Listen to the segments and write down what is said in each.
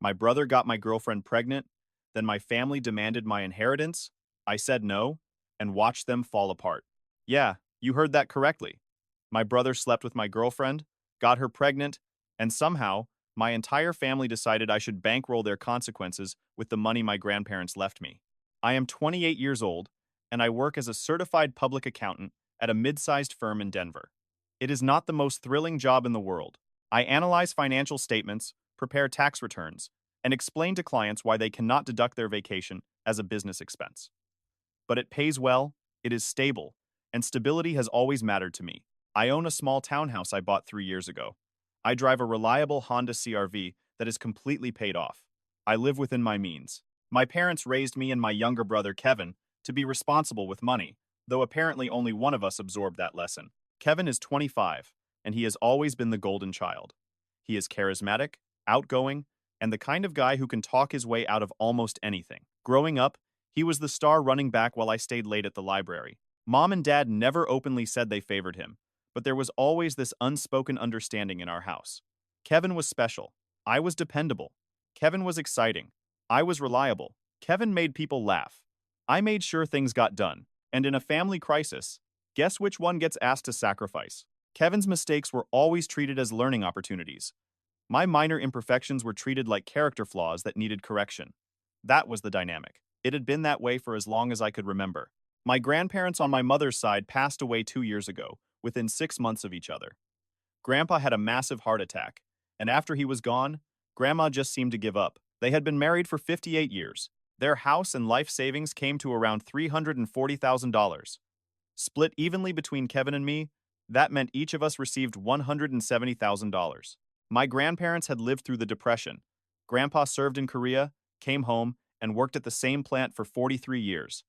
My brother got my girlfriend pregnant, then my family demanded my inheritance. I said no, and watched them fall apart. Yeah, you heard that correctly. My brother slept with my girlfriend, got her pregnant, and somehow, my entire family decided I should bankroll their consequences with the money my grandparents left me. I am 28 years old, and I work as a certified public accountant at a mid-sized firm in Denver. It is not the most thrilling job in the world. I analyze financial statements, prepare tax returns, and explain to clients why they cannot deduct their vacation as a business expense. But it pays well, it is stable, and stability has always mattered to me. I own a small townhouse I bought 3 years ago. I drive a reliable Honda CRV that is completely paid off. I live within my means. My parents raised me and my younger brother Kevin to be responsible with money, though apparently only one of us absorbed that lesson. Kevin is 25, and he has always been the golden child. He is charismatic, outgoing, and the kind of guy who can talk his way out of almost anything. Growing up, he was the star running back while I stayed late at the library. Mom and Dad never openly said they favored him, but there was always this unspoken understanding in our house. Kevin was special. I was dependable. Kevin was exciting. I was reliable. Kevin made people laugh. I made sure things got done. And in a family crisis, guess which one gets asked to sacrifice? Kevin's mistakes were always treated as learning opportunities. My minor imperfections were treated like character flaws that needed correction. That was the dynamic. It had been that way for as long as I could remember. My grandparents on my mother's side passed away 2 years ago, within 6 months of each other. Grandpa had a massive heart attack, and after he was gone, Grandma just seemed to give up. They had been married for 58 years. Their house and life savings came to around $340,000. Split evenly between Kevin and me, that meant each of us received $170,000. My grandparents had lived through the Depression. Grandpa served in Korea, came home, and worked at the same plant for 43 years.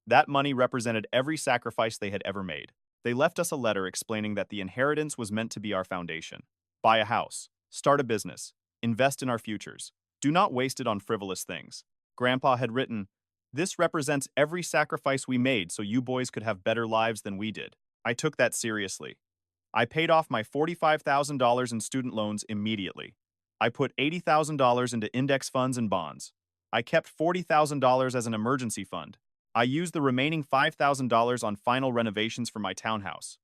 That money represented every sacrifice they had ever made. They left us a letter explaining that the inheritance was meant to be our foundation. Buy a house, start a business, invest in our futures. Do not waste it on frivolous things. Grandpa had written, "This represents every sacrifice we made so you boys could have better lives than we did." I took that seriously. I paid off my $45,000 in student loans immediately. I put $80,000 into index funds and bonds. I kept $40,000 as an emergency fund. I used the remaining $5,000 on final renovations for my townhouse.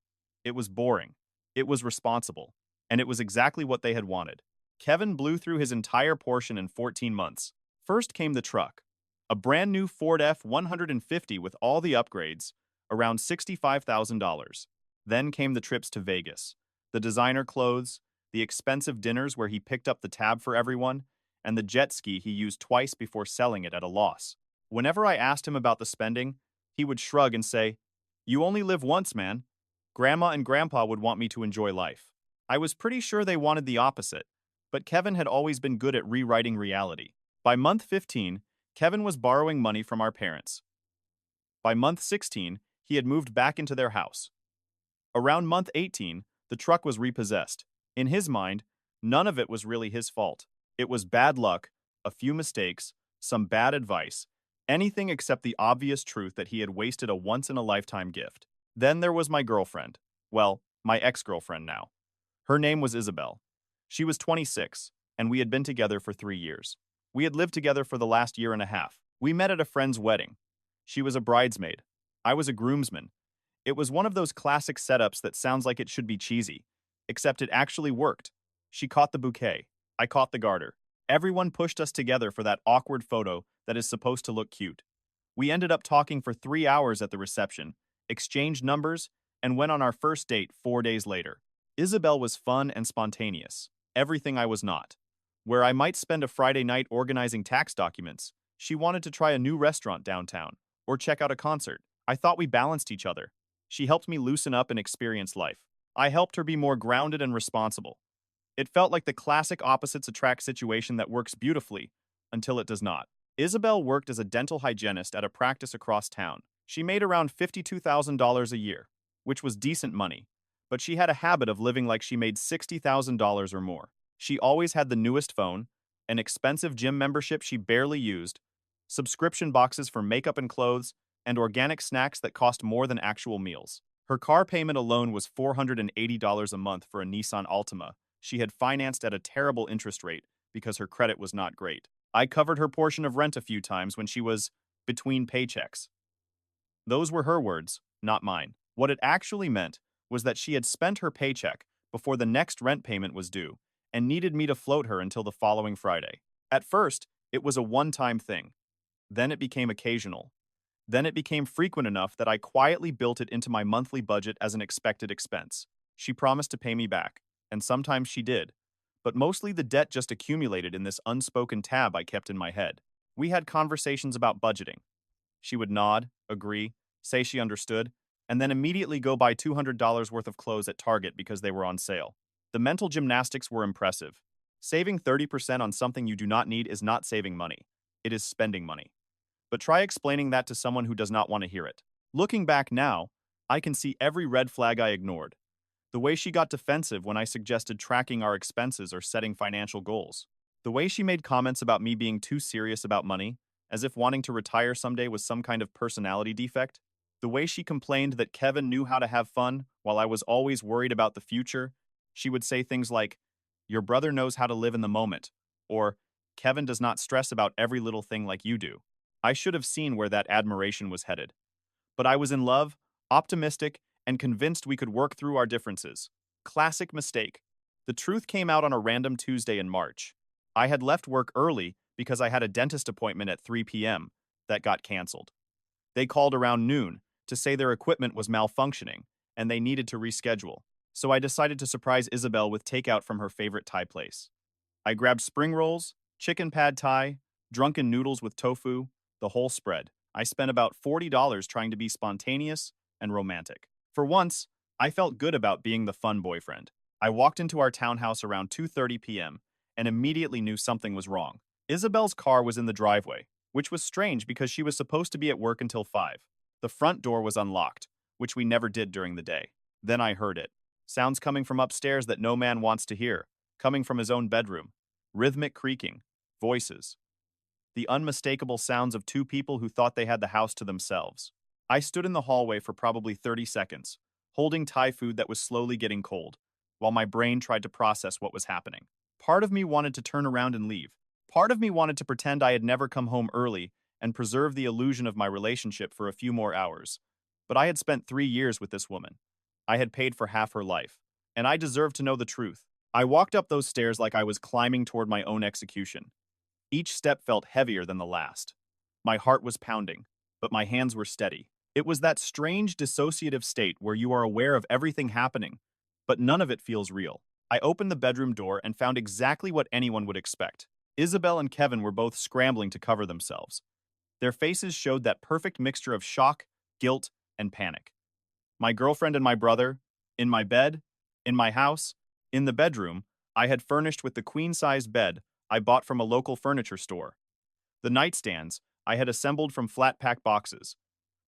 It was boring. It was responsible. And it was exactly what they had wanted. Kevin blew through his entire portion in 14 months. First came the truck. A brand new Ford F-150 with all the upgrades, around $65,000. Then came the trips to Vegas, the designer clothes, the expensive dinners where he picked up the tab for everyone, and the jet ski he used twice before selling it at a loss. Whenever I asked him about the spending, he would shrug and say, "You only live once, man." Grandma and Grandpa would want me to enjoy life. I was pretty sure they wanted the opposite, but Kevin had always been good at rewriting reality. By month 15, Kevin was borrowing money from our parents. By month 16, he had moved back into their house. Around month 18, the truck was repossessed. In his mind, none of it was really his fault. It was bad luck, a few mistakes, some bad advice, anything except the obvious truth that he had wasted a once-in-a-lifetime gift. Then there was my girlfriend. Well, my ex-girlfriend now. Her name was Isabel. She was 26, and we had been together for 3 years. We had lived together for the last year and a half. We met at a friend's wedding. She was a bridesmaid. I was a groomsman. It was one of those classic setups that sounds like it should be cheesy, except it actually worked. She caught the bouquet. I caught the garter. Everyone pushed us together for that awkward photo that is supposed to look cute. We ended up talking for 3 hours at the reception, exchanged numbers, and went on our first date 4 days later. Isabel was fun and spontaneous, everything I was not. Where I might spend a Friday night organizing tax documents, she wanted to try a new restaurant downtown, or check out a concert. I thought we balanced each other. She helped me loosen up and experience life. I helped her be more grounded and responsible. It felt like the classic opposites attract situation that works beautifully, until it does not. Isabel worked as a dental hygienist at a practice across town. She made around $52,000 a year, which was decent money, but she had a habit of living like she made $60,000 or more. She always had the newest phone, an expensive gym membership she barely used, subscription boxes for makeup and clothes, and organic snacks that cost more than actual meals. Her car payment alone was $480 a month for a Nissan Altima she had financed at a terrible interest rate because her credit was not great. I covered her portion of rent a few times when she was between paychecks. Those were her words, not mine. What it actually meant was that she had spent her paycheck before the next rent payment was due and needed me to float her until the following Friday. At first, it was a one-time thing. Then it became occasional. Then it became frequent enough that I quietly built it into my monthly budget as an expected expense. She promised to pay me back, and sometimes she did. But mostly the debt just accumulated in this unspoken tab I kept in my head. We had conversations about budgeting. She would nod, agree, say she understood, and then immediately go buy $200 worth of clothes at Target because they were on sale. The mental gymnastics were impressive. Saving 30% on something you do not need is not saving money. It is spending money. But try explaining that to someone who does not want to hear it. Looking back now, I can see every red flag I ignored. The way she got defensive when I suggested tracking our expenses or setting financial goals. The way she made comments about me being too serious about money, as if wanting to retire someday was some kind of personality defect. The way she complained that Kevin knew how to have fun while I was always worried about the future. She would say things like, "Your brother knows how to live in the moment," or "Kevin does not stress about every little thing like you do." I should have seen where that admiration was headed. But I was in love, optimistic, and convinced we could work through our differences. Classic mistake. The truth came out on a random Tuesday in March. I had left work early because I had a dentist appointment at 3 p.m. that got canceled. They called around noon to say their equipment was malfunctioning and they needed to reschedule. So I decided to surprise Isabel with takeout from her favorite Thai place. I grabbed spring rolls, chicken pad Thai, drunken noodles with tofu, the whole spread. I spent about $40 trying to be spontaneous and romantic. For once, I felt good about being the fun boyfriend. I walked into our townhouse around 2:30 p.m. and immediately knew something was wrong. Isabel's car was in the driveway, which was strange because she was supposed to be at work until 5. The front door was unlocked, which we never did during the day. Then I heard it. Sounds coming from upstairs that no man wants to hear, coming from his own bedroom. Rhythmic creaking. Voices. The unmistakable sounds of two people who thought they had the house to themselves. I stood in the hallway for probably 30 seconds, holding Thai food that was slowly getting cold, while my brain tried to process what was happening. Part of me wanted to turn around and leave. Part of me wanted to pretend I had never come home early and preserve the illusion of my relationship for a few more hours. But I had spent 3 years with this woman. I had paid for half her life, and I deserved to know the truth. I walked up those stairs like I was climbing toward my own execution. Each step felt heavier than the last. My heart was pounding, but my hands were steady. It was that strange dissociative state where you are aware of everything happening, but none of it feels real. I opened the bedroom door and found exactly what anyone would expect. Isabel and Kevin were both scrambling to cover themselves. Their faces showed that perfect mixture of shock, guilt, and panic. My girlfriend and my brother, in my bed, in my house, in the bedroom, I had furnished with the queen-size bed I bought from a local furniture store. The nightstands I had assembled from flat-pack boxes.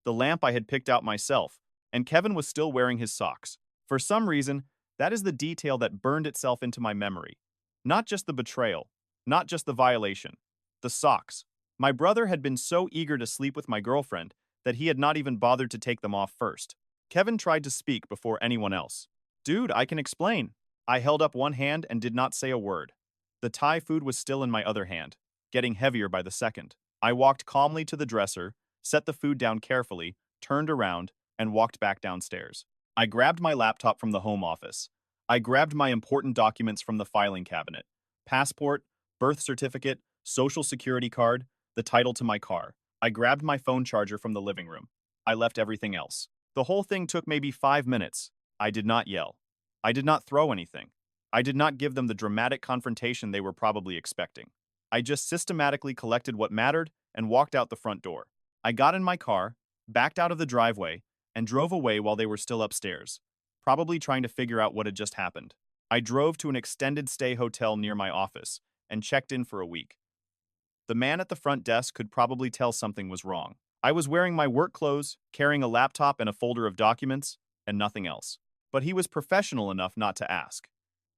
The lamp I had picked out myself, and Kevin was still wearing his socks. For some reason, that is the detail that burned itself into my memory. Not just the betrayal, not just the violation. The socks. My brother had been so eager to sleep with my girlfriend that he had not even bothered to take them off first. Kevin tried to speak before anyone else. "Dude, I can explain." I held up one hand and did not say a word. The Thai food was still in my other hand, getting heavier by the second. I walked calmly to the dresser, set the food down carefully, turned around, and walked back downstairs. I grabbed my laptop from the home office. I grabbed my important documents from the filing cabinet. Passport, birth certificate, social security card, the title to my car. I grabbed my phone charger from the living room. I left everything else. The whole thing took maybe 5 minutes. I did not yell. I did not throw anything. I did not give them the dramatic confrontation they were probably expecting. I just systematically collected what mattered and walked out the front door. I got in my car, backed out of the driveway, and drove away while they were still upstairs, probably trying to figure out what had just happened. I drove to an extended stay hotel near my office and checked in for a week. The man at the front desk could probably tell something was wrong. I was wearing my work clothes, carrying a laptop and a folder of documents, and nothing else. But he was professional enough not to ask.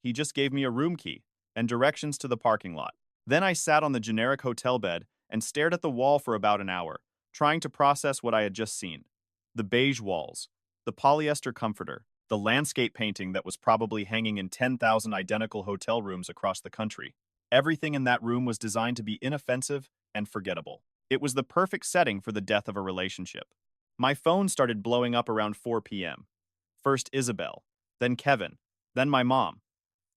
He just gave me a room key and directions to the parking lot. Then I sat on the generic hotel bed and stared at the wall for about an hour, trying to process what I had just seen. The beige walls, the polyester comforter, the landscape painting that was probably hanging in 10,000 identical hotel rooms across the country. Everything in that room was designed to be inoffensive and forgettable. It was the perfect setting for the death of a relationship. My phone started blowing up around 4 p.m. First Isabel, then Kevin, then my mom.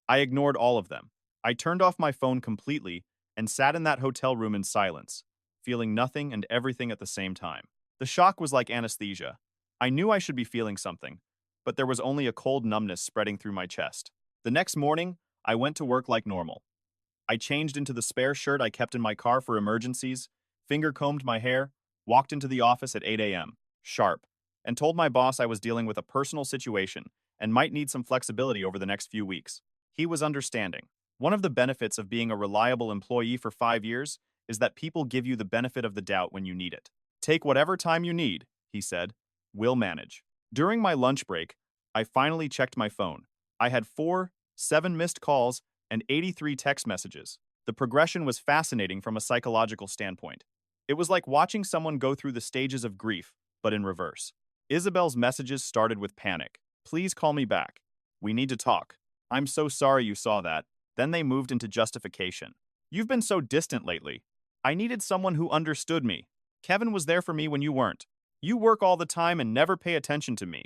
I ignored all of them. I turned off my phone completely and sat in that hotel room in silence, feeling nothing and everything at the same time. The shock was like anesthesia. I knew I should be feeling something, but there was only a cold numbness spreading through my chest. The next morning, I went to work like normal. I changed into the spare shirt I kept in my car for emergencies, finger-combed my hair, walked into the office at 8 a.m., sharp, and told my boss I was dealing with a personal situation and might need some flexibility over the next few weeks. He was understanding. One of the benefits of being a reliable employee for 5 years is that people give you the benefit of the doubt when you need it. Take whatever time you need, he said. We'll manage. During my lunch break, I finally checked my phone. I had 7 missed calls and 83 text messages. The progression was fascinating from a psychological standpoint. It was like watching someone go through the stages of grief, but in reverse. Isabel's messages started with panic. Please call me back. We need to talk. I'm so sorry you saw that. Then they moved into justification. You've been so distant lately. I needed someone who understood me. Kevin was there for me when you weren't. You work all the time and never pay attention to me.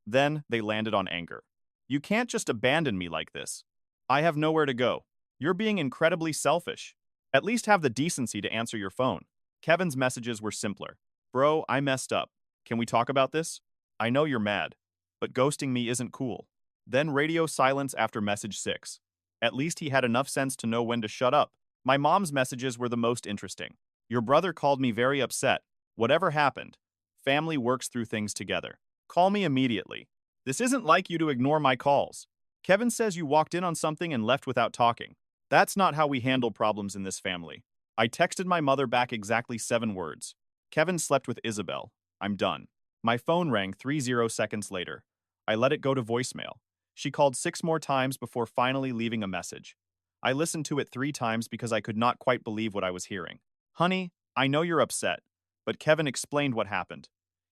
Then they landed on anger. You can't just abandon me like this. I have nowhere to go. You're being incredibly selfish. At least have the decency to answer your phone. Kevin's messages were simpler. Bro, I messed up. Can we talk about this? I know you're mad, but ghosting me isn't cool. Then radio silence after message 6. At least he had enough sense to know when to shut up. My mom's messages were the most interesting. Your brother called me very upset. Whatever happened, family works through things together. Call me immediately. This isn't like you to ignore my calls. Kevin says you walked in on something and left without talking. That's not how we handle problems in this family. I texted my mother back exactly 7 words. Kevin slept with Isabel. I'm done. My phone rang 30 seconds later. I let it go to voicemail. She called 6 more times before finally leaving a message. I listened to it 3 times because I could not quite believe what I was hearing. Honey, I know you're upset, but Kevin explained what happened.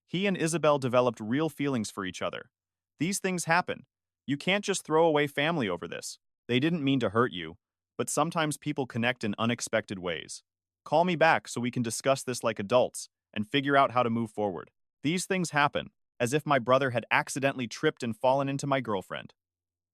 He and Isabel developed real feelings for each other. These things happen. You can't just throw away family over this. They didn't mean to hurt you, but sometimes people connect in unexpected ways. Call me back so we can discuss this like adults and figure out how to move forward. These things happen, as if my brother had accidentally tripped and fallen into my girlfriend.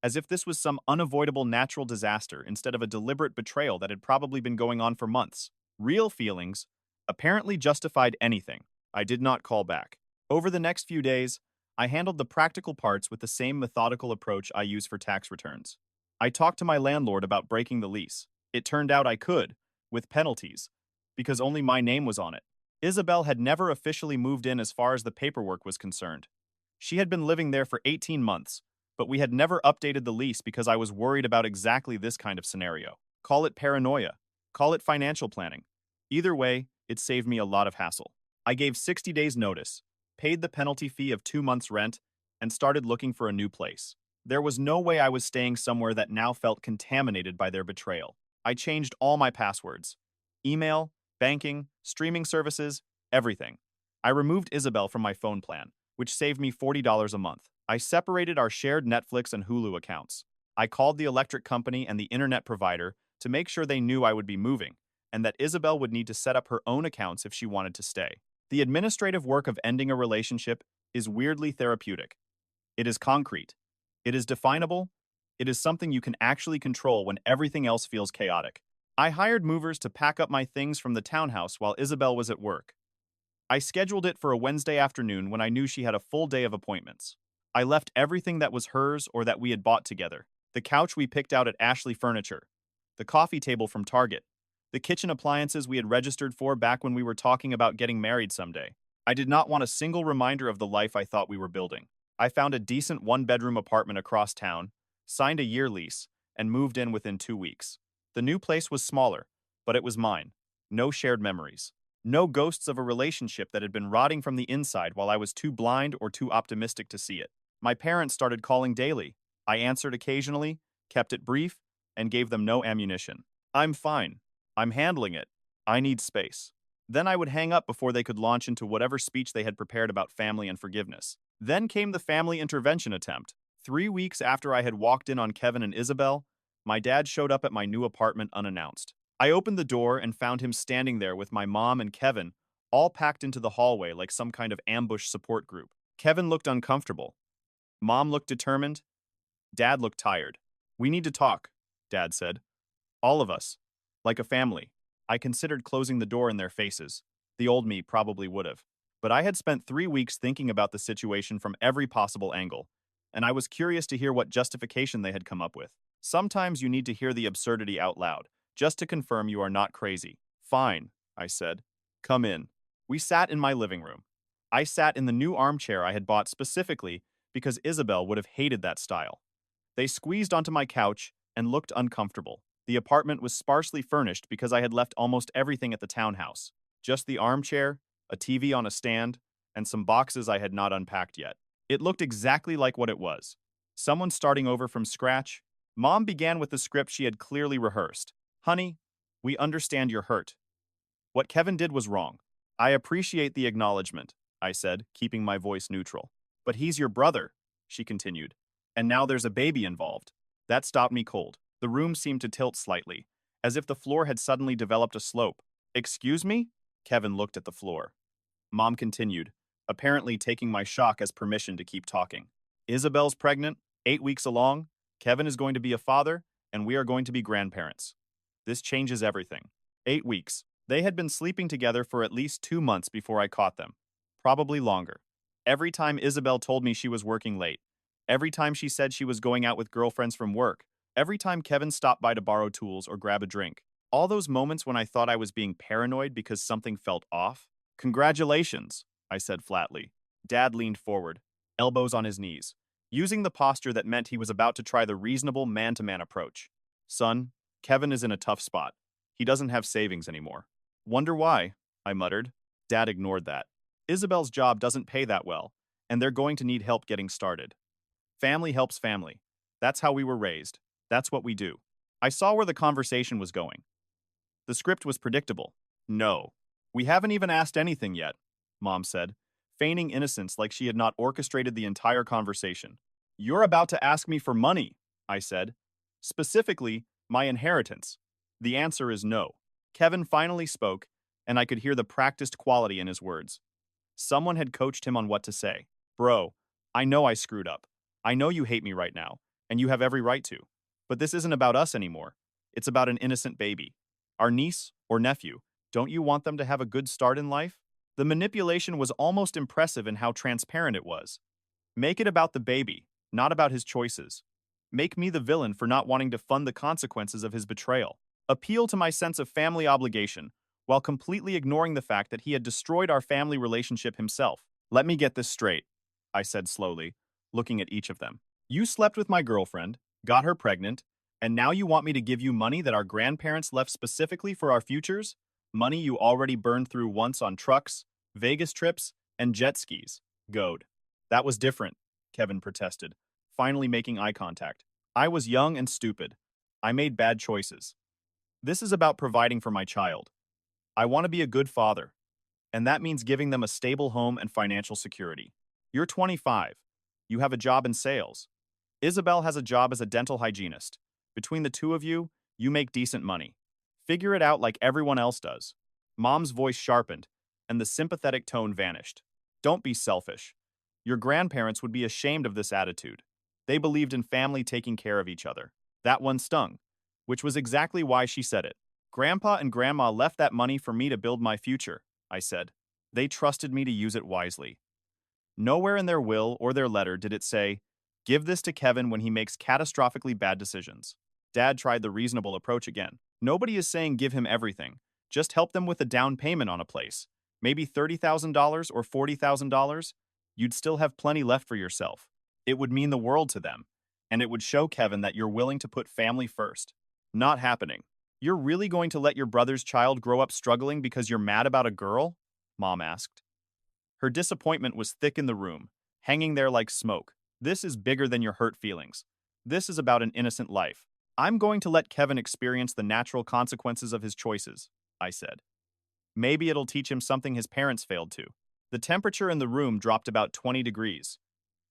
As if this was some unavoidable natural disaster instead of a deliberate betrayal that had probably been going on for months. Real feelings apparently justified anything. I did not call back. Over the next few days, I handled the practical parts with the same methodical approach I use for tax returns. I talked to my landlord about breaking the lease. It turned out I could, with penalties, because only my name was on it. Isabel had never officially moved in as far as the paperwork was concerned. She had been living there for 18 months, but we had never updated the lease because I was worried about exactly this kind of scenario. Call it paranoia. Call it financial planning. Either way, it saved me a lot of hassle. I gave 60 days notice, paid the penalty fee of 2 months' rent, and started looking for a new place. There was no way I was staying somewhere that now felt contaminated by their betrayal. I changed all my passwords. Email, banking, streaming services, everything. I removed Isabel from my phone plan, which saved me $40 a month. I separated our shared Netflix and Hulu accounts. I called the electric company and the internet provider to make sure they knew I would be moving, and that Isabel would need to set up her own accounts if she wanted to stay. The administrative work of ending a relationship is weirdly therapeutic. It is concrete. It is definable. It is something you can actually control when everything else feels chaotic. I hired movers to pack up my things from the townhouse while Isabel was at work. I scheduled it for a Wednesday afternoon when I knew she had a full day of appointments. I left everything that was hers or that we had bought together. The couch we picked out at Ashley Furniture. The coffee table from Target. The kitchen appliances we had registered for back when we were talking about getting married someday. I did not want a single reminder of the life I thought we were building. I found a decent 1-bedroom apartment across town, signed a year lease, and moved in within 2 weeks. The new place was smaller, but it was mine. No shared memories. No ghosts of a relationship that had been rotting from the inside while I was too blind or too optimistic to see it. My parents started calling daily. I answered occasionally, kept it brief, and gave them no ammunition. I'm fine. I'm handling it. I need space. Then I would hang up before they could launch into whatever speech they had prepared about family and forgiveness. Then came the family intervention attempt. 3 weeks after I had walked in on Kevin and Isabel, My dad showed up at my new apartment unannounced. I opened the door and found him standing there with my mom and Kevin, all packed into the hallway like some kind of ambush support group. Kevin looked uncomfortable. Mom looked determined. Dad looked tired. "We need to talk," Dad said. "All of us. Like a family." I considered closing the door in their faces. The old me probably would have. But I had spent 3 weeks thinking about the situation from every possible angle, and I was curious to hear what justification they had come up with. Sometimes you need to hear the absurdity out loud, just to confirm you are not crazy. "Fine," I said. "Come in." We sat in my living room. I sat in the new armchair I had bought specifically because Isabel would have hated that style. They squeezed onto my couch and looked uncomfortable. The apartment was sparsely furnished because I had left almost everything at the townhouse. Just the armchair, a TV on a stand, and some boxes I had not unpacked yet. It looked exactly like what it was. Someone starting over from scratch. Mom began with the script she had clearly rehearsed. "Honey, we understand you're hurt. What Kevin did was wrong. I appreciate the acknowledgement," I said, keeping my voice neutral. "But he's your brother," she continued. "And now there's a baby involved." That stopped me cold. The room seemed to tilt slightly, as if the floor had suddenly developed a slope. "Excuse me?" Kevin looked at the floor. Mom continued, apparently taking my shock as permission to keep talking. "Isabel's pregnant, 8 weeks along. Kevin is going to be a father, and we are going to be grandparents. This changes everything." 8 weeks. They had been sleeping together for at least 2 months before I caught them. Probably longer. Every time Isabel told me she was working late, every time she said she was going out with girlfriends from work, every time Kevin stopped by to borrow tools or grab a drink, all those moments when I thought I was being paranoid because something felt off. "Congratulations," I said flatly. Dad leaned forward, elbows on his knees, using the posture that meant he was about to try the reasonable man-to-man approach. "Son, Kevin is in a tough spot. He doesn't have savings anymore." "Wonder why," I muttered. Dad ignored that. "Isabel's job doesn't pay that well, and they're going to need help getting started. Family helps family. That's how we were raised. That's what we do." I saw where the conversation was going. The script was predictable. "No. We haven't even asked anything yet," Mom said, feigning innocence like she had not orchestrated the entire conversation. "You're about to ask me for money," I said. "Specifically, my inheritance." The answer is no. Kevin finally spoke, and I could hear the practiced quality in his words. Someone had coached him on what to say. "Bro, I know I screwed up. I know you hate me right now, and you have every right to. But this isn't about us anymore. It's about an innocent baby. Our niece or nephew. Don't you want them to have a good start in life?" The manipulation was almost impressive in how transparent it was. Make it about the baby, not about his choices. Make me the villain for not wanting to fund the consequences of his betrayal. Appeal to my sense of family obligation, while completely ignoring the fact that he had destroyed our family relationship himself. "Let me get this straight," I said slowly, looking at each of them. "You slept with my girlfriend, got her pregnant, and now you want me to give you money that our grandparents left specifically for our futures? Money you already burned through once on trucks, Vegas trips, and jet skis." "Goad." "That was different," Kevin protested, finally making eye contact. "I was young and stupid. I made bad choices. This is about providing for my child. I want to be a good father, and that means giving them a stable home and financial security. You're 25. You have a job in sales. Isabel has a job as a dental hygienist. Between the two of you, you make decent money. Figure it out like everyone else does." Mom's voice sharpened, and the sympathetic tone vanished. "Don't be selfish. Your grandparents would be ashamed of this attitude. They believed in family taking care of each other." That one stung, which was exactly why she said it. "Grandpa and Grandma left that money for me to build my future," I said. "They trusted me to use it wisely." Nowhere in their will or their letter did it say, "Give this to Kevin when he makes catastrophically bad decisions." Dad tried the reasonable approach again. "Nobody is saying give him everything. Just help them with a down payment on a place. Maybe $30,000 or $40,000. You'd still have plenty left for yourself. It would mean the world to them, and it would show Kevin that you're willing to put family first." "Not happening." "You're really going to let your brother's child grow up struggling because you're mad about a girl?" Mom asked. Her disappointment was thick in the room, hanging there like smoke. "This is bigger than your hurt feelings. This is about an innocent life. I'm going to let Kevin experience the natural consequences of his choices," I said. "Maybe it'll teach him something his parents failed to." The temperature in the room dropped about 20 degrees.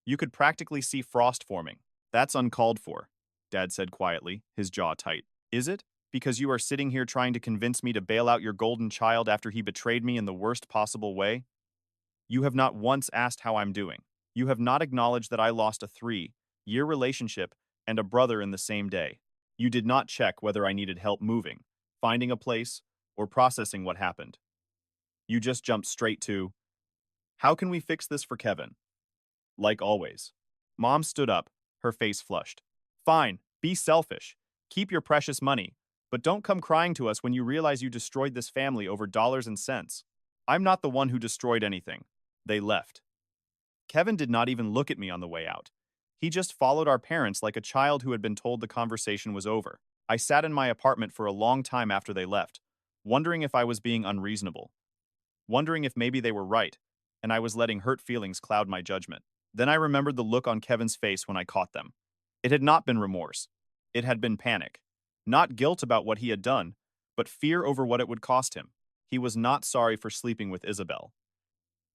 You could practically see frost forming. "That's uncalled for." Dad said quietly, his jaw tight. Is it? Because you are sitting here trying to convince me to bail out your golden child after he betrayed me in the worst possible way? You have not once asked how I'm doing. You have not acknowledged that I lost a 3-year relationship and a brother in the same day. You did not check whether I needed help moving, finding a place, or processing what happened. You just jumped straight to, how can we fix this for Kevin? Like always. Mom stood up, her face flushed. Fine, be selfish. Keep your precious money, but don't come crying to us when you realize you destroyed this family over dollars and cents. I'm not the one who destroyed anything. They left. Kevin did not even look at me on the way out. He just followed our parents like a child who had been told the conversation was over. I sat in my apartment for a long time after they left, wondering if I was being unreasonable, wondering if maybe they were right, and I was letting hurt feelings cloud my judgment. Then I remembered the look on Kevin's face when I caught them. It had not been remorse. It had been panic. Not guilt about what he had done, but fear over what it would cost him. He was not sorry for sleeping with Isabel.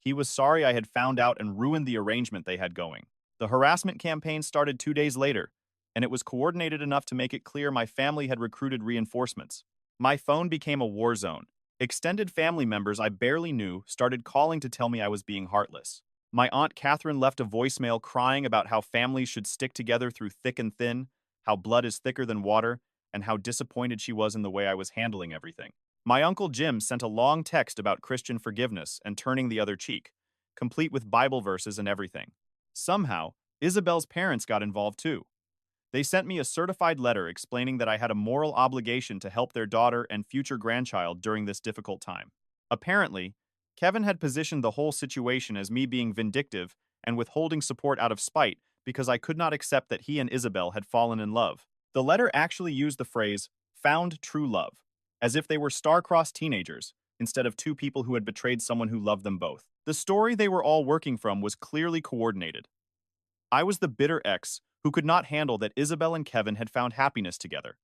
He was sorry I had found out and ruined the arrangement they had going. The harassment campaign started 2 days later, and it was coordinated enough to make it clear my family had recruited reinforcements. My phone became a war zone. Extended family members I barely knew started calling to tell me I was being heartless. My Aunt Catherine left a voicemail crying about how families should stick together through thick and thin, how blood is thicker than water, and how disappointed she was in the way I was handling everything. My Uncle Jim sent a long text about Christian forgiveness and turning the other cheek, complete with Bible verses and everything. Somehow, Isabel's parents got involved too. They sent me a certified letter explaining that I had a moral obligation to help their daughter and future grandchild during this difficult time. Apparently, Kevin had positioned the whole situation as me being vindictive and withholding support out of spite because I could not accept that he and Isabel had fallen in love. The letter actually used the phrase, found true love, as if they were star-crossed teenagers, instead of two people who had betrayed someone who loved them both. The story they were all working from was clearly coordinated. I was the bitter ex who could not handle that Isabel and Kevin had found happiness together.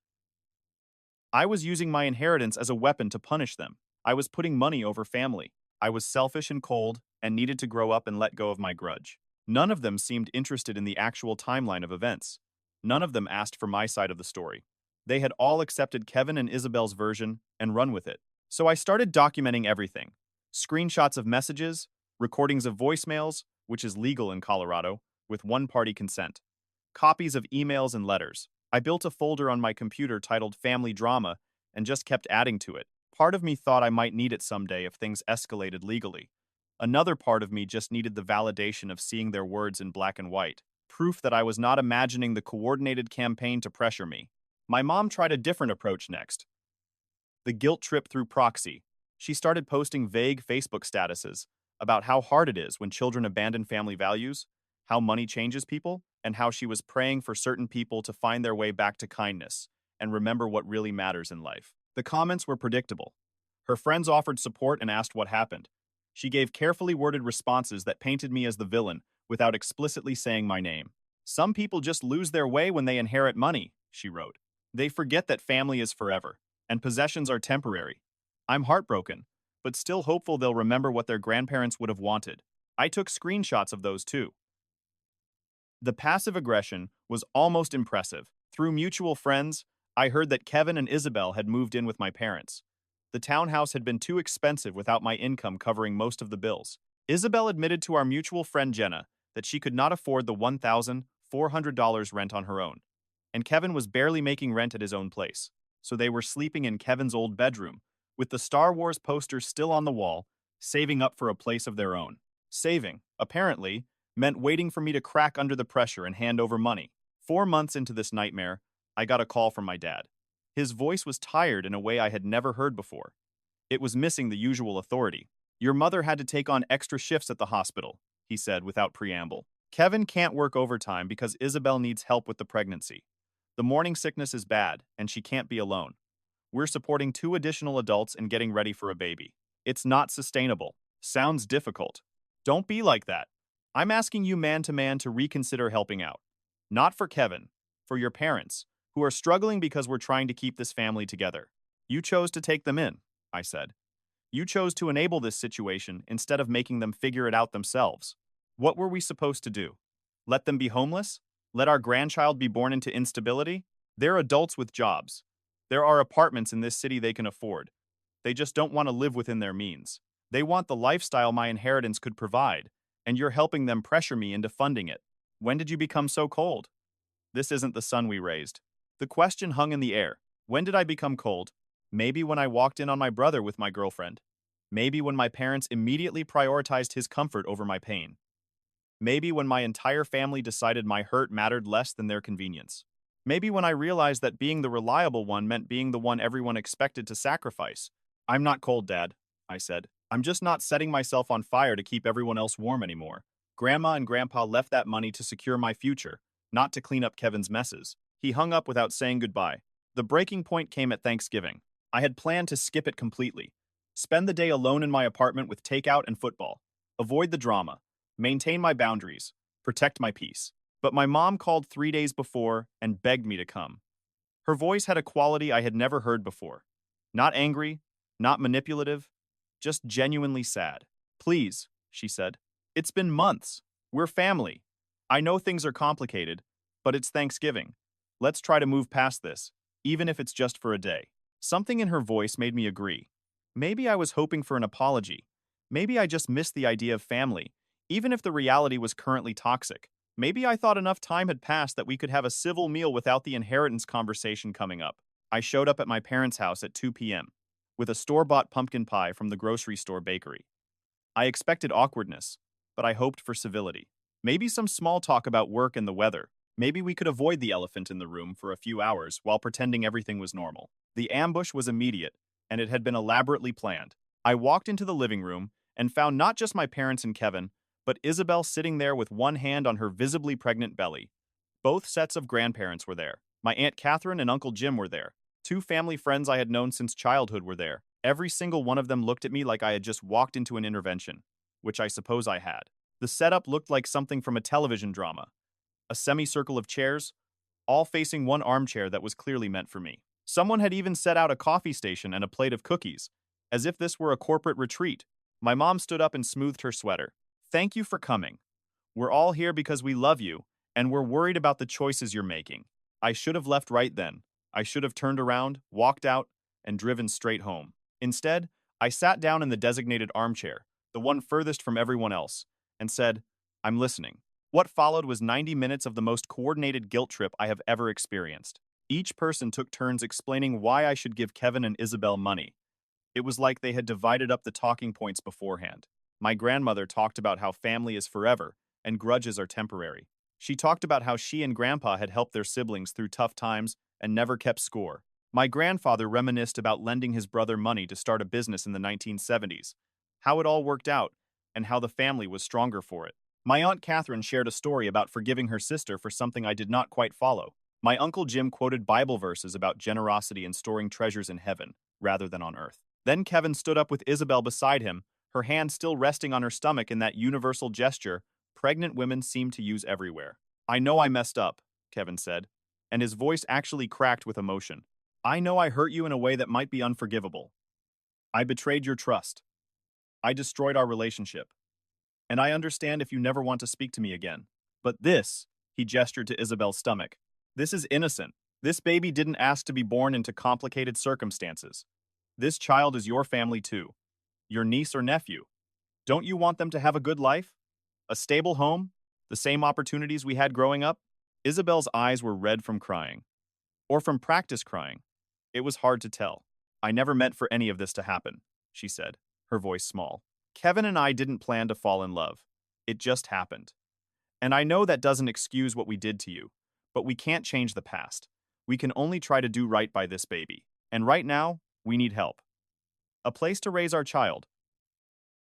I was using my inheritance as a weapon to punish them. I was putting money over family. I was selfish and cold and needed to grow up and let go of my grudge. None of them seemed interested in the actual timeline of events. None of them asked for my side of the story. They had all accepted Kevin and Isabel's version and run with it. So I started documenting everything. Screenshots of messages, recordings of voicemails, which is legal in Colorado, with one-party consent. Copies of emails and letters. I built a folder on my computer titled Family Drama and just kept adding to it. Part of me thought I might need it someday if things escalated legally. Another part of me just needed the validation of seeing their words in black and white. Proof that I was not imagining the coordinated campaign to pressure me. My mom tried a different approach next. The guilt trip through proxy. She started posting vague Facebook statuses about how hard it is when children abandon family values, how money changes people, and how she was praying for certain people to find their way back to kindness and remember what really matters in life. The comments were predictable. Her friends offered support and asked what happened. She gave carefully worded responses that painted me as the villain without explicitly saying my name. Some people just lose their way when they inherit money, she wrote. They forget that family is forever, and possessions are temporary. I'm heartbroken, but still hopeful they'll remember what their grandparents would have wanted. I took screenshots of those too. The passive aggression was almost impressive. Through mutual friends, I heard that Kevin and Isabel had moved in with my parents. The townhouse had been too expensive without my income covering most of the bills. Isabel admitted to our mutual friend Jenna that she could not afford the $1,400 rent on her own, and Kevin was barely making rent at his own place, so they were sleeping in Kevin's old bedroom, with the Star Wars poster still on the wall, saving up for a place of their own. Saving, apparently, meant waiting for me to crack under the pressure and hand over money. 4 months into this nightmare, I got a call from my dad. His voice was tired in a way I had never heard before. It was missing the usual authority. Your mother had to take on extra shifts at the hospital, he said without preamble. Kevin can't work overtime because Isabel needs help with the pregnancy. The morning sickness is bad, and she can't be alone. We're supporting 2 additional adults and getting ready for a baby. It's not sustainable. Sounds difficult. Don't be like that. I'm asking you man to man to reconsider helping out. Not for Kevin, for your parents, who are struggling because we're trying to keep this family together. You chose to take them in, I said. You chose to enable this situation instead of making them figure it out themselves. What were we supposed to do? Let them be homeless? Let our grandchild be born into instability? They're adults with jobs. There are apartments in this city they can afford. They just don't want to live within their means. They want the lifestyle my inheritance could provide, and you're helping them pressure me into funding it. When did you become so cold? This isn't the son we raised. The question hung in the air. When did I become cold? Maybe when I walked in on my brother with my girlfriend. Maybe when my parents immediately prioritized his comfort over my pain. Maybe when my entire family decided my hurt mattered less than their convenience. Maybe when I realized that being the reliable one meant being the one everyone expected to sacrifice. I'm not cold, Dad, I said. I'm just not setting myself on fire to keep everyone else warm anymore. Grandma and Grandpa left that money to secure my future, not to clean up Kevin's messes. He hung up without saying goodbye. The breaking point came at Thanksgiving. I had planned to skip it completely. Spend the day alone in my apartment with takeout and football. Avoid the drama. Maintain my boundaries. Protect my peace. But my mom called 3 days before and begged me to come. Her voice had a quality I had never heard before. Not angry, not manipulative, just genuinely sad. Please, she said. It's been months. We're family. I know things are complicated, but it's Thanksgiving. Let's try to move past this, even if it's just for a day. Something in her voice made me agree. Maybe I was hoping for an apology. Maybe I just missed the idea of family, even if the reality was currently toxic. Maybe I thought enough time had passed that we could have a civil meal without the inheritance conversation coming up. I showed up at my parents' house at 2 p.m. with a store-bought pumpkin pie from the grocery store bakery. I expected awkwardness, but I hoped for civility. Maybe some small talk about work and the weather. Maybe we could avoid the elephant in the room for a few hours while pretending everything was normal. The ambush was immediate, and it had been elaborately planned. I walked into the living room and found not just my parents and Kevin, but Isabel sitting there with one hand on her visibly pregnant belly. Both sets of grandparents were there. My Aunt Catherine and Uncle Jim were there. Two family friends I had known since childhood were there. Every single one of them looked at me like I had just walked into an intervention, which I suppose I had. The setup looked like something from a television drama. A semicircle of chairs, all facing one armchair that was clearly meant for me. Someone had even set out a coffee station and a plate of cookies, as if this were a corporate retreat. My mom stood up and smoothed her sweater. Thank you for coming. We're all here because we love you, and we're worried about the choices you're making. I should have left right then. I should have turned around, walked out, and driven straight home. Instead, I sat down in the designated armchair, the one furthest from everyone else, and said, I'm listening. What followed was 90 minutes of the most coordinated guilt trip I have ever experienced. Each person took turns explaining why I should give Kevin and Isabel money. It was like they had divided up the talking points beforehand. My grandmother talked about how family is forever and grudges are temporary. She talked about how she and Grandpa had helped their siblings through tough times and never kept score. My grandfather reminisced about lending his brother money to start a business in the 1970s, how it all worked out, and how the family was stronger for it. My Aunt Catherine shared a story about forgiving her sister for something I did not quite follow. My Uncle Jim quoted Bible verses about generosity and storing treasures in heaven, rather than on earth. Then Kevin stood up with Isabel beside him, her hand still resting on her stomach in that universal gesture pregnant women seem to use everywhere. I know I messed up, Kevin said, and his voice actually cracked with emotion. I know I hurt you in a way that might be unforgivable. I betrayed your trust. I destroyed our relationship. And I understand if you never want to speak to me again. But this, he gestured to Isabel's stomach, this is innocent. This baby didn't ask to be born into complicated circumstances. This child is your family too. Your niece or nephew. Don't you want them to have a good life? A stable home? The same opportunities we had growing up? Isabel's eyes were red from crying. Or from practice crying. It was hard to tell. I never meant for any of this to happen, she said, her voice small. Kevin and I didn't plan to fall in love. It just happened. And I know that doesn't excuse what we did to you, but we can't change the past. We can only try to do right by this baby. And right now, we need help. A place to raise our child.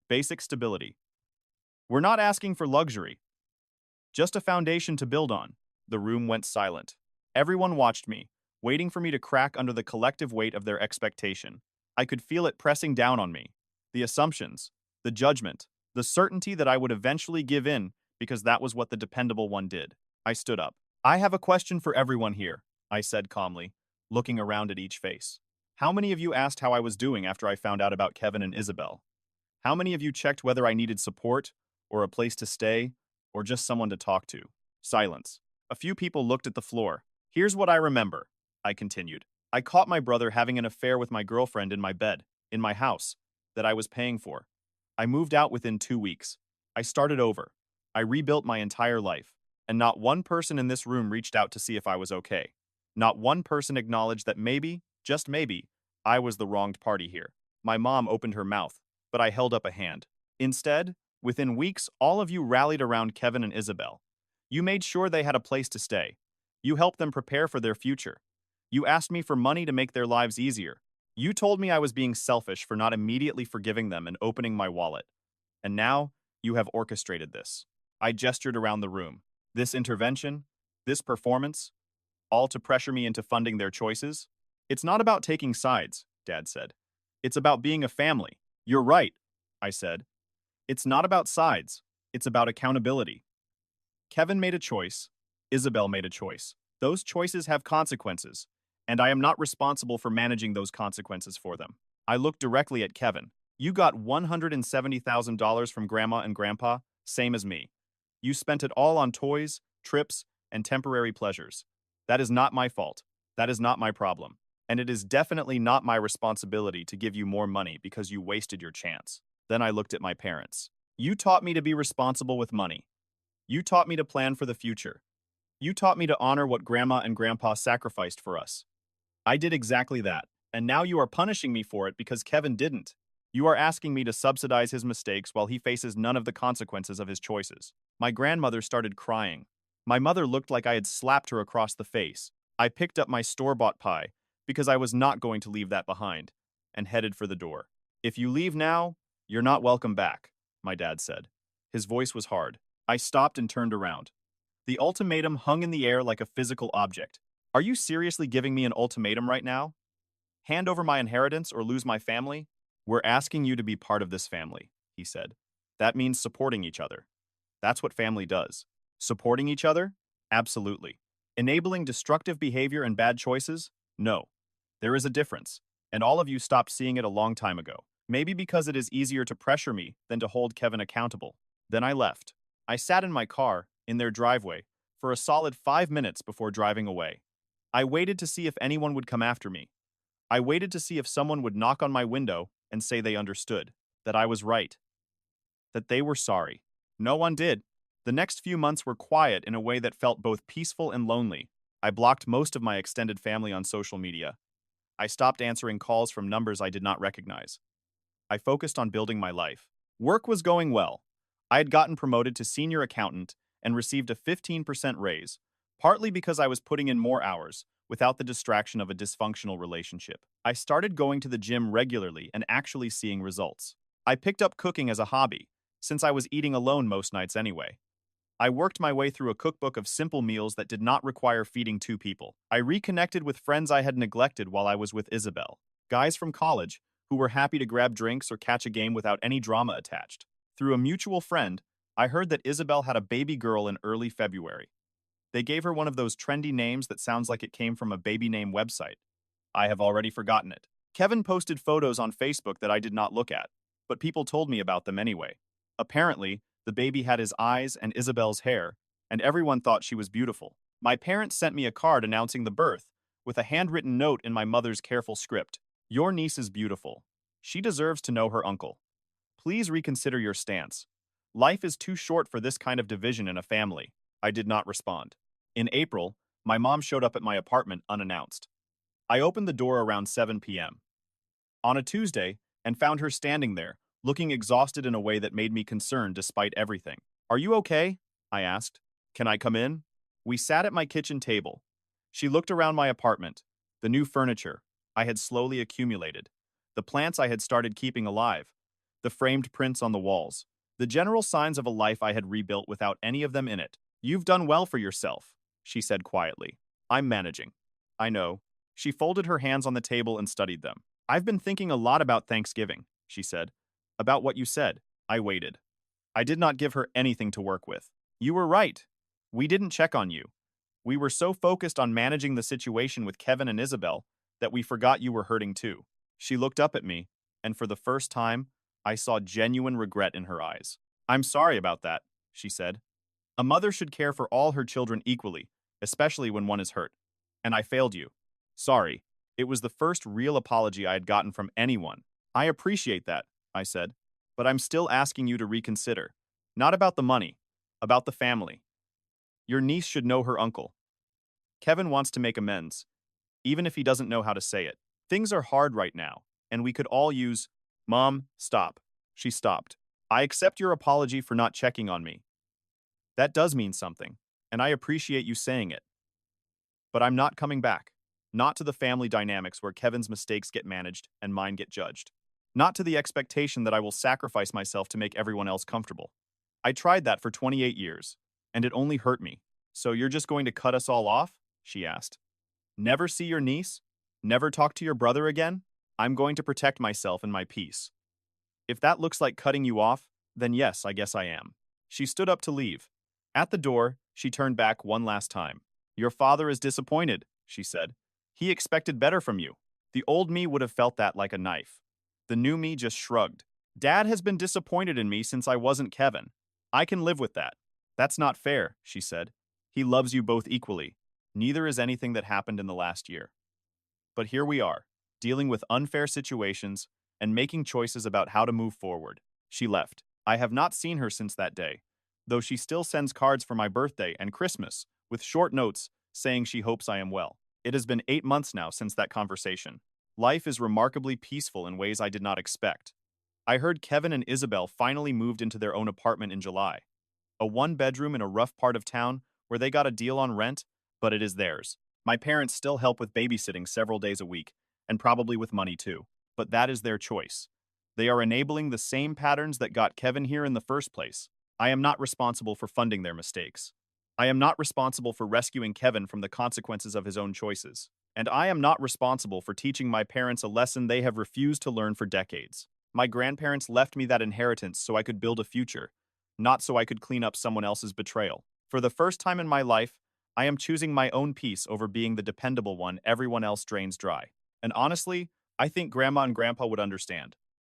Basic stability. We're not asking for luxury. Just a foundation to build on. The room went silent. Everyone watched me, waiting for me to crack under the collective weight of their expectation. I could feel it pressing down on me. The assumptions, the judgment, the certainty that I would eventually give in because that was what the dependable one did. I stood up. I have a question for everyone here, I said calmly, looking around at each face. How many of you asked how I was doing after I found out about Kevin and Isabel? How many of you checked whether I needed support, or a place to stay, or just someone to talk to? Silence. A few people looked at the floor. Here's what I remember, I continued. I caught my brother having an affair with my girlfriend in my bed, in my house, that I was paying for. I moved out within 2 weeks. I started over. I rebuilt my entire life. And not one person in this room reached out to see if I was okay. Not one person acknowledged that maybe, just maybe, I was the wronged party here. My mom opened her mouth, but I held up a hand. Instead, within weeks, all of you rallied around Kevin and Isabel. You made sure they had a place to stay. You helped them prepare for their future. You asked me for money to make their lives easier. You told me I was being selfish for not immediately forgiving them and opening my wallet. And now, you have orchestrated this. I gestured around the room. This intervention, this performance, all to pressure me into funding their choices? It's not about taking sides, Dad said. It's about being a family. You're right, I said. It's not about sides. It's about accountability. Kevin made a choice. Isabel made a choice. Those choices have consequences, and I am not responsible for managing those consequences for them. I looked directly at Kevin. You got $170,000 from Grandma and Grandpa, same as me. You spent it all on toys, trips, and temporary pleasures. That is not my fault. That is not my problem. And it is definitely not my responsibility to give you more money because you wasted your chance. Then I looked at my parents. You taught me to be responsible with money. You taught me to plan for the future. You taught me to honor what Grandma and Grandpa sacrificed for us. I did exactly that, and now you are punishing me for it because Kevin didn't. You are asking me to subsidize his mistakes while he faces none of the consequences of his choices. My grandmother started crying. My mother looked like I had slapped her across the face. I picked up my store-bought pie, because I was not going to leave that behind, and headed for the door. If you leave now, you're not welcome back, my dad said. His voice was hard. I stopped and turned around. The ultimatum hung in the air like a physical object. Are you seriously giving me an ultimatum right now? Hand over my inheritance or lose my family? We're asking you to be part of this family, he said. That means supporting each other. That's what family does. Supporting each other? Absolutely. Enabling destructive behavior and bad choices? No. There is a difference, and all of you stopped seeing it a long time ago. Maybe because it is easier to pressure me than to hold Kevin accountable. Then I left. I sat in my car, in their driveway, for a solid 5 minutes before driving away. I waited to see if anyone would come after me. I waited to see if someone would knock on my window and say they understood, that I was right, that they were sorry. No one did. The next few months were quiet in a way that felt both peaceful and lonely. I blocked most of my extended family on social media. I stopped answering calls from numbers I did not recognize. I focused on building my life. Work was going well. I had gotten promoted to senior accountant and received a 15% raise, partly because I was putting in more hours, without the distraction of a dysfunctional relationship. I started going to the gym regularly and actually seeing results. I picked up cooking as a hobby, since I was eating alone most nights anyway. I worked my way through a cookbook of simple meals that did not require feeding 2 people. I reconnected with friends I had neglected while I was with Isabel. Guys from college, who were happy to grab drinks or catch a game without any drama attached. Through a mutual friend, I heard that Isabel had a baby girl in early February. They gave her one of those trendy names that sounds like it came from a baby name website. I have already forgotten it. Kevin posted photos on Facebook that I did not look at, but people told me about them anyway. Apparently, the baby had his eyes and Isabel's hair, and everyone thought she was beautiful. My parents sent me a card announcing the birth, with a handwritten note in my mother's careful script. Your niece is beautiful. She deserves to know her uncle. Please reconsider your stance. Life is too short for this kind of division in a family. I did not respond. In April, my mom showed up at my apartment unannounced. I opened the door around 7 p.m. on a Tuesday and found her standing there, looking exhausted in a way that made me concerned despite everything. Are you okay? I asked. Can I come in? We sat at my kitchen table. She looked around my apartment, the new furniture I had slowly accumulated, the plants I had started keeping alive, the framed prints on the walls, the general signs of a life I had rebuilt without any of them in it. You've done well for yourself, she said quietly. I'm managing. I know. She folded her hands on the table and studied them. I've been thinking a lot about Thanksgiving, she said. About what you said. I waited. I did not give her anything to work with. You were right. We didn't check on you. We were so focused on managing the situation with Kevin and Isabel that we forgot you were hurting too. She looked up at me, and for the first time, I saw genuine regret in her eyes. I'm sorry about that, she said. A mother should care for all her children equally, especially when one is hurt. And I failed you. Sorry. It was the first real apology I had gotten from anyone. I appreciate that, I said. But I'm still asking you to reconsider. Not about the money, about the family. Your niece should know her uncle. Kevin wants to make amends, even if he doesn't know how to say it. Things are hard right now, and we could all use, Mom, stop. She stopped. I accept your apology for not checking on me. That does mean something, and I appreciate you saying it. But I'm not coming back. Not to the family dynamics where Kevin's mistakes get managed and mine get judged. Not to the expectation that I will sacrifice myself to make everyone else comfortable. I tried that for 28 years, and it only hurt me. So you're just going to cut us all off? She asked. Never see your niece? Never talk to your brother again? I'm going to protect myself and my peace. If that looks like cutting you off, then yes, I guess I am. She stood up to leave. At the door, she turned back one last time. Your father is disappointed, she said. He expected better from you. The old me would have felt that like a knife. The new me just shrugged. Dad has been disappointed in me since I wasn't Kevin. I can live with that. That's not fair, she said. He loves you both equally. Neither is anything that happened in the last year. But here we are, dealing with unfair situations and making choices about how to move forward. She left. I have not seen her since that day, though she still sends cards for my birthday and Christmas with short notes saying she hopes I am well. It has been 8 months now since that conversation. Life is remarkably peaceful in ways I did not expect. I heard Kevin and Isabel finally moved into their own apartment in July. A one-bedroom in a rough part of town where they got a deal on rent, but it is theirs. My parents still help with babysitting several days a week, and probably with money too. But that is their choice. They are enabling the same patterns that got Kevin here in the first place. I am not responsible for funding their mistakes. I am not responsible for rescuing Kevin from the consequences of his own choices. And I am not responsible for teaching my parents a lesson they have refused to learn for decades. My grandparents left me that inheritance so I could build a future, not so I could clean up someone else's betrayal. For the first time in my life, I am choosing my own peace over being the dependable one everyone else drains dry. And honestly, I think Grandma and Grandpa would understand.